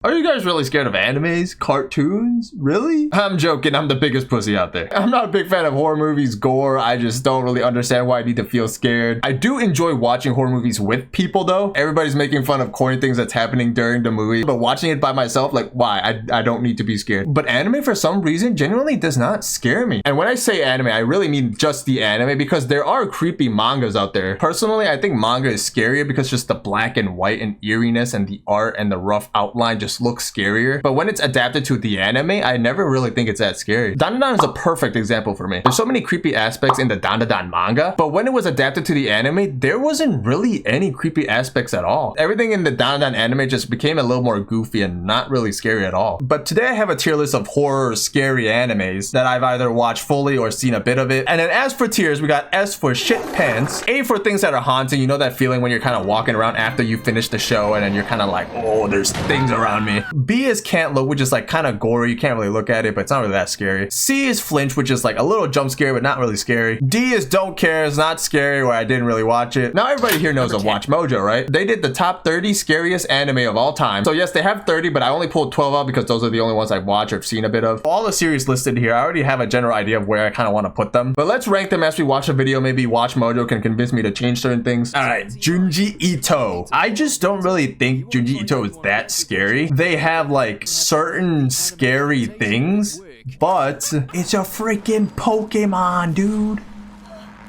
Are you guys really scared of animes? Cartoons? Really? I'm joking, I'm the biggest pussy out there. I'm not a big fan of horror movies, gore. I just don't really understand why I need to feel scared. I do enjoy watching horror movies with people though. Everybody's making fun of corny things that's happening during the movie, but watching it by myself, like why? I don't need to be scared. But anime for some reason genuinely does not scare me. And when I say anime, I really mean just the anime because there are creepy mangas out there. Personally, I think manga is scarier because just the black and white and eeriness and the art and the rough outline just looks scarier. But when it's adapted to the anime, I never really think it's that scary. Dandadan is a perfect example for me. There's so many creepy aspects in the Dandadan manga, but when it was adapted to the anime, there wasn't really any creepy aspects at all. Everything in the Dandadan anime just became a little more goofy and not really scary at all. But today I have a tier list of horror scary animes that I've either watched fully or seen a bit of it. And then as for tiers, we got S for shit pants, A for things that are haunting. You know that feeling when you're kind of walking around after you finish the show and then you're kind of like, oh, there's things around me. B is can't look, which is like kind of gory. You can't really look at it, but it's not really that scary. C is flinch, which is like a little jump scare, but not really scary. D is don't care. It's not scary, where I didn't really watch it. Now everybody here knows of Watch Mojo, right? They did the top 30 scariest anime of all time. So yes, they have 30, but I only pulled 12 out because those are the only ones I've watched or seen a bit of. All the series listed here, I already have a general idea of where I kind of want to put them. But let's rank them as we watch the video. Maybe Watch Mojo can convince me to change certain things. All right, Junji Ito. I just don't really think Junji Ito is that scary. They have like certain scary things, but it's a freaking Pokemon, dude.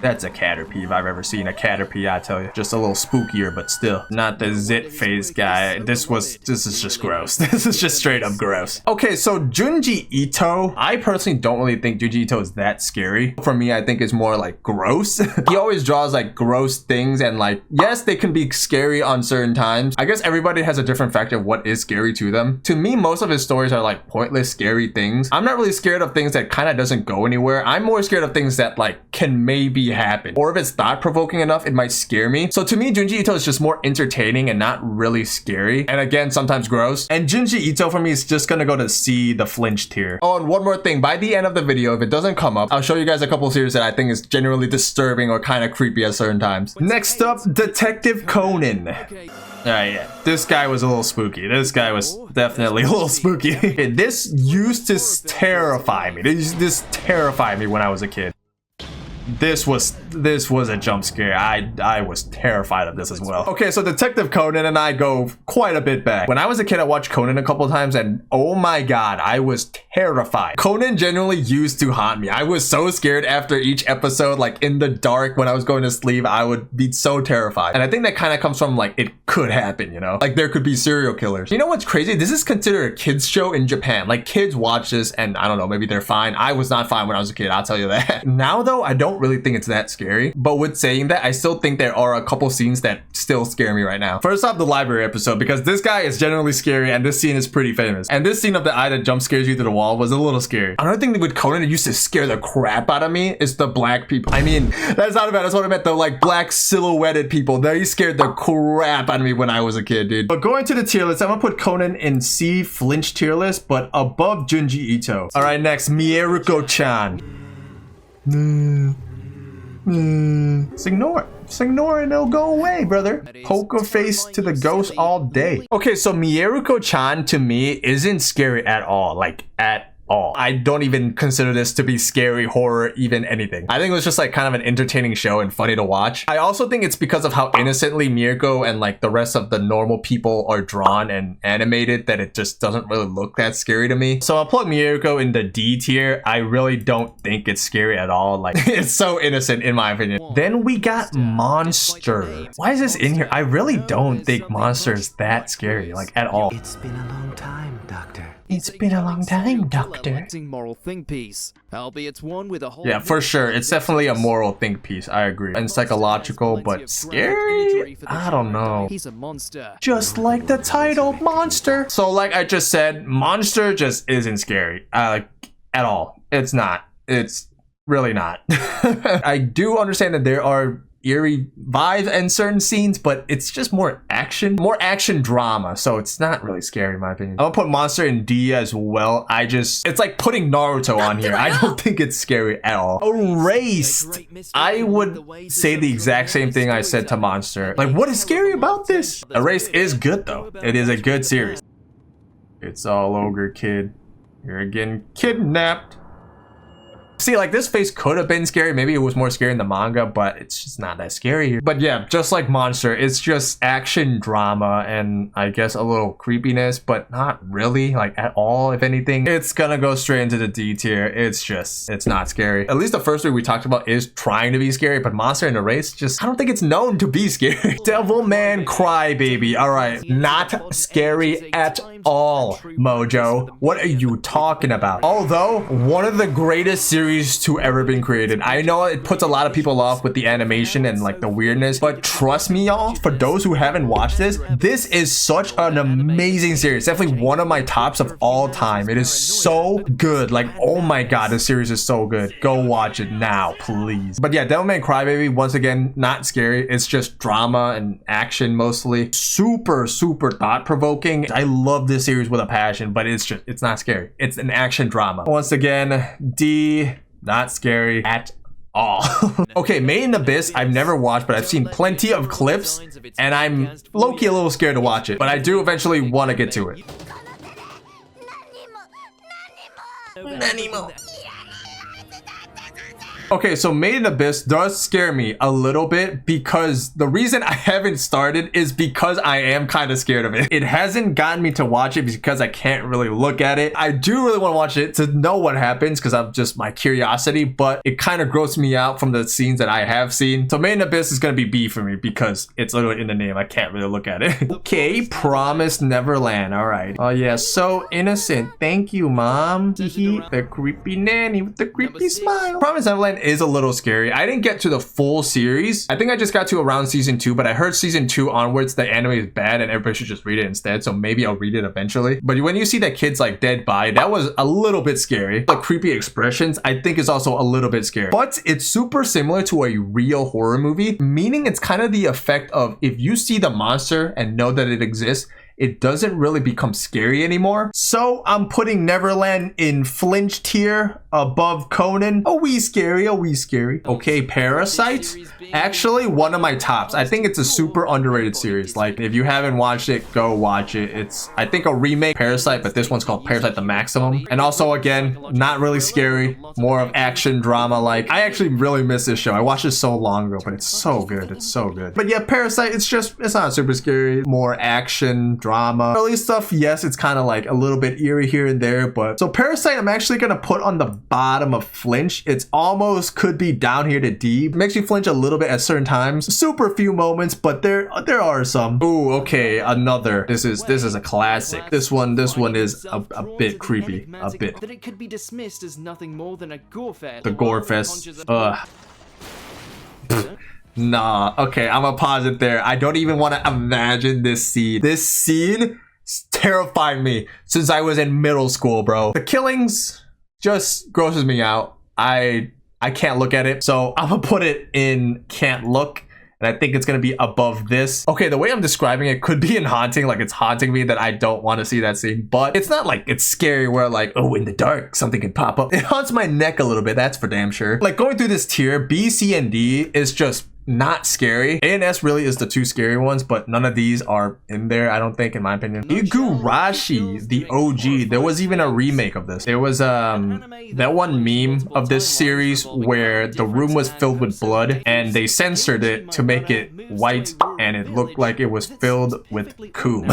That's a Caterpie if I've ever seen a Caterpie, I tell you. Just a little spookier, but still. Not the zit face guy. This is just gross. This is just straight up gross. Okay, so Junji Ito. I personally don't really think Junji Ito is that scary. For me, I think it's more like gross. He always draws like gross things and like, yes, they can be scary on certain times. I guess everybody has a different factor of what is scary to them. To me, most of his stories are like pointless, scary things. I'm not really scared of things that kind of doesn't go anywhere. I'm more scared of things that like can maybe happen, or if it's thought-provoking enough, it might scare me. So to me, Junji Ito is just more entertaining and not really scary, and again, sometimes gross. And Junji Ito for me is just gonna go to C, the flinch tier. Oh, and one more thing, by the end of the video, if it doesn't come up, I'll show you guys a couple series that I think is genuinely disturbing or kind of creepy at certain times. Next up, Detective Conan. Yeah, this guy was a little spooky. This guy was definitely a little spooky. This used to terrify me. This terrified me when I was a kid. This was a jump scare. I was terrified of this as well. Okay, so Detective Conan and I go quite a bit back. When I was a kid, I watched Conan a couple of times and oh my god, I was terrified. Conan genuinely used to haunt me. I was so scared after each episode, like in the dark when I was going to sleep, I would be so terrified. And I think that kind of comes from like, it could happen, you know? Like there could be serial killers. You know what's crazy? This is considered a kid's show in Japan. Like kids watch this and I don't know, maybe they're fine. I was not fine when I was a kid, I'll tell you that. Now though, I don't really think it's that scary. But with saying that, I still think there are a couple scenes that still scare me right now. First off, the library episode, because this guy is generally scary and this scene is pretty famous. And this scene of the eye that jump scares you to the wall was a little scary. Another thing that with Conan that used to scare the crap out of me is the black people. I mean, that's not bad. That's what I meant. The like black silhouetted people. They scared the crap out of me when I was a kid, dude. But going to the tier list, I'm gonna put Conan in C, flinch tier list, but above Junji Ito. All right, next, Mieruko-chan. Just ignore it. Just ignore it and it'll go away, brother. Poker face to the ghost all day. Okay, so Mieruko-chan to me isn't scary at all. Like, at all. I don't even consider this to be scary, horror, even anything. I think it was just like kind of an entertaining show and funny to watch. I also think it's because of how innocently Mieruko and like the rest of the normal people are drawn and animated that it just doesn't really look that scary to me. So I'll plug Mieruko in the D tier. I really don't think it's scary at all. Like it's so innocent in my opinion. Then we got Monster. Why is this in here? I really don't think Monster is that scary, like at all. It's been a long time, Doctor. It's been a long time, Doctor. Moral think piece, albeit one with a whole. Yeah, for sure. It's definitely a moral think piece. I agree. And psychological, but scary? I don't know. He's a monster. Just like the title, Monster. So like I just said, Monster just isn't scary. Like at all. It's not. It's really not. I do understand that there are eerie vibes and certain scenes, but it's just more action drama, so it's not really scary in my opinion. I'm gonna put Monster in D as well. It's like putting Naruto on here. I don't think it's scary at all. Erased, I would say the exact same thing I said to Monster. Like, what is scary about this? Erased is good though. It is a good series. It's all ogre, kid. You're getting kidnapped. See, like, this face could have been scary. Maybe it was more scary in the manga, but it's just not that scary here. But yeah, just like Monster, it's just action drama and I guess a little creepiness, but not really, like, at all. If anything, it's gonna go straight into the D tier. It's not scary. At least the first three we talked about is trying to be scary, but Monster and the Race, just, I don't think it's known to be scary. Devilman Crybaby. All right, not scary at all, Mojo. What are you talking about? Although, one of the greatest series to ever been created. I know it puts a lot of people off with the animation and like the weirdness, but trust me, y'all, for those who haven't watched this is such an amazing series. Definitely one of my tops of all time. It is so good. Like, oh my god, this series is so good. Go watch it now, please. But yeah, Devilman Crybaby, once again, not scary. It's just drama and action mostly. Super thought-provoking. I love this series with a passion, but it's not scary. It's an action drama. Once again, D, not scary at all. Okay, Made in Abyss, I've never watched, but I've seen plenty of clips, and I'm low-key a little scared to watch it, but I do eventually want to get to it. Okay, so Made in Abyss does scare me a little bit because the reason I haven't started is because I am kind of scared of it. It hasn't gotten me to watch it because I can't really look at it. I do really want to watch it to know what happens because I'm just my curiosity, but it kind of grosses me out from the scenes that I have seen. So Made in Abyss is going to be B for me because it's literally in the name. I can't really look at it. Okay, Promised Neverland. All right. Oh yeah, so innocent. Thank you, Mom. The creepy nanny with the creepy smile. Promised Neverland is a little scary. I didn't get to the full series. I think I just got to around season 2, but I heard season 2 onwards the anime is bad and everybody should just read it instead, so maybe I'll read it eventually. But when you see that kid's like dead body, that was a little bit scary. The creepy expressions I think is also a little bit scary, but it's super similar to a real horror movie, meaning it's kind of the effect of if you see the monster and know that it exists, it doesn't really become scary anymore. So I'm putting Neverland in flinch tier above Conan. A wee scary, a wee scary. Okay, Parasyte, actually one of my tops. I think it's a super underrated series. Like, if you haven't watched it, go watch it. It's, I think, a remake Parasyte, but this one's called Parasyte the Maximum. And also, again, not really scary, more of action drama. Like, I actually really miss this show. I watched it so long ago, but it's so good. It's so good. But yeah, Parasyte, it's not super scary, more action drama. Early stuff, yes, it's kind of like a little bit eerie here and there, but so Parasyte I'm actually gonna put on the bottom of flinch. It's almost could be down here to D. It makes me flinch a little bit at certain times. Super few moments, but there are some. Ooh, okay, another. This is a classic. This one is a bit creepy, a bit. That it could be dismissed as nothing more than a gore fest. The gore fest. Ugh. Nah, okay, I'm gonna pause it there. I don't even want to imagine this scene. This scene terrified me since I was in middle school, bro. The killings just grosses me out. I can't look at it, so I'm gonna put it in can't look. And I think it's gonna be above this. Okay, the way I'm describing it could be in haunting, like it's haunting me that I don't want to see that scene, but it's not like it's scary where like, oh, in the dark, something could pop up. It haunts my neck a little bit, that's for damn sure. Like going through this tier, B, C, and D is just not scary. A and S really is the two scary ones, but none of these are in there, I don't think, in my opinion. Higurashi, the OG. There was even a remake of this. There was that one meme of this series where the room was filled with blood and they censored it to make it white and it looked like it was filled with coom.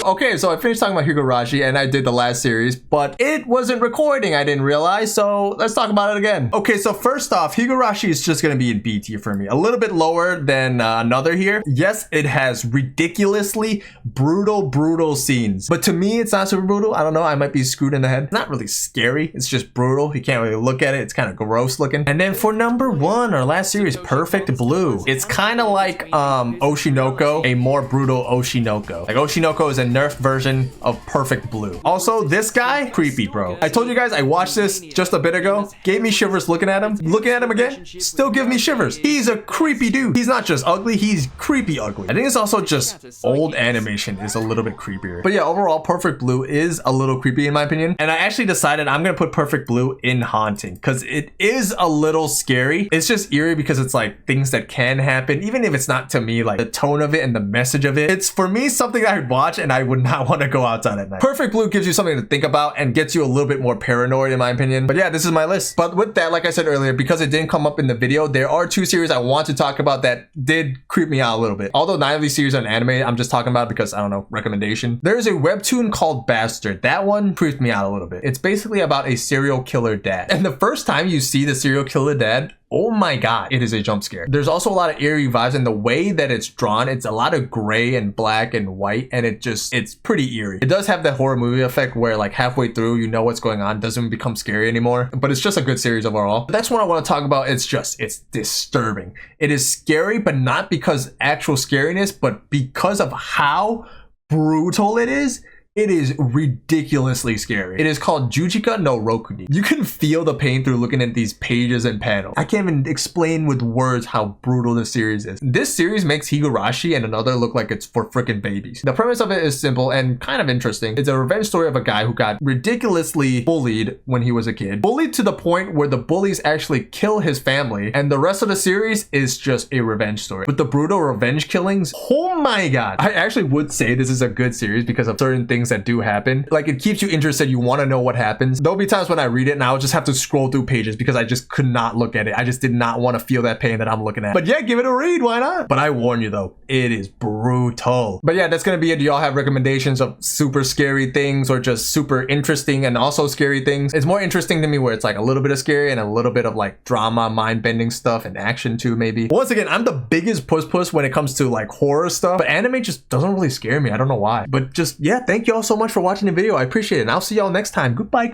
Okay, so I finished talking about Higurashi and I did the last series, but it wasn't recording, I didn't realize, so let's talk about it again. Okay, so first off, Higurashi is just gonna be in B tier for me. A little bit lower than another here. Yes, it has ridiculously brutal scenes, but to me, it's not super brutal. I don't know, I might be screwed in the head. It's not really scary, it's just brutal. You can't really look at it, it's kind of gross looking. And then for number 1, our last series, Perfect Blue. It's kind of like Oshinoko, a more brutal Oshinoko. Like Oshinoko is a nerfed version of Perfect Blue. Also, this guy, creepy, bro. I told you guys I watched this just a bit ago, gave me shivers looking at him. Looking at him again, still give me shivers. He's a creepy dude. He's not just ugly, he's creepy ugly. I think it's also just old animation is a little bit creepier. But yeah, overall, Perfect Blue is a little creepy in my opinion. And I actually decided I'm gonna put Perfect Blue in haunting because it is a little scary. It's just eerie because it's like things that can happen, even if it's not to me. Like like the tone of it and the message of it. It's for me something that I'd watch and I would not want to go outside at night. Perfect Blue gives you something to think about and gets you a little bit more paranoid in my opinion. But yeah, this is my list. But with that, like I said earlier, because it didn't come up in the video, there are 2 series I want to talk about that did creep me out a little bit. Although neither of these series are an anime, I'm just talking about it because I don't know, recommendation. There is a webtoon called Bastard. That one creeped me out a little bit. It's basically about a serial killer dad. And the first time you see the serial killer dad, oh my god, it is a jump scare. There's also a lot of eerie vibes, and the way that it's drawn, it's a lot of gray and black and white, and it's pretty eerie. It does have that horror movie effect where like halfway through you know what's going on, doesn't become scary anymore, but it's just a good series overall. The next one I want to talk about, it's disturbing. It is scary, but not because actual scariness, but because of how brutal it is. It is ridiculously scary. It is called Jujika no Rokugi. You can feel the pain through looking at these pages and panels. I can't even explain with words how brutal this series is. This series makes Higurashi and another look like it's for freaking babies. The premise of it is simple and kind of interesting. It's a revenge story of a guy who got ridiculously bullied when he was a kid. Bullied to the point where the bullies actually kill his family, and the rest of the series is just a revenge story. With the brutal revenge killings, oh my god. I actually would say this is a good series because of certain things that do happen. Like, it keeps you interested. You want to know what happens. There'll be times when I read it and I'll just have to scroll through pages because I just could not look at it. I just did not want to feel that pain that I'm looking at. But yeah, give it a read. Why not? But I warn you though, it is brutal. But yeah, that's gonna be it. Do y'all have recommendations of super scary things or just super interesting and also scary things? It's more interesting to me where it's like a little bit of scary and a little bit of like drama, mind-bending stuff, and action too maybe. Once again, I'm the biggest puss when it comes to like horror stuff, but anime just doesn't really scare me. I don't know why. But just, yeah, thank you all so much for watching the video. I appreciate it, and I'll see y'all next time. Goodbye.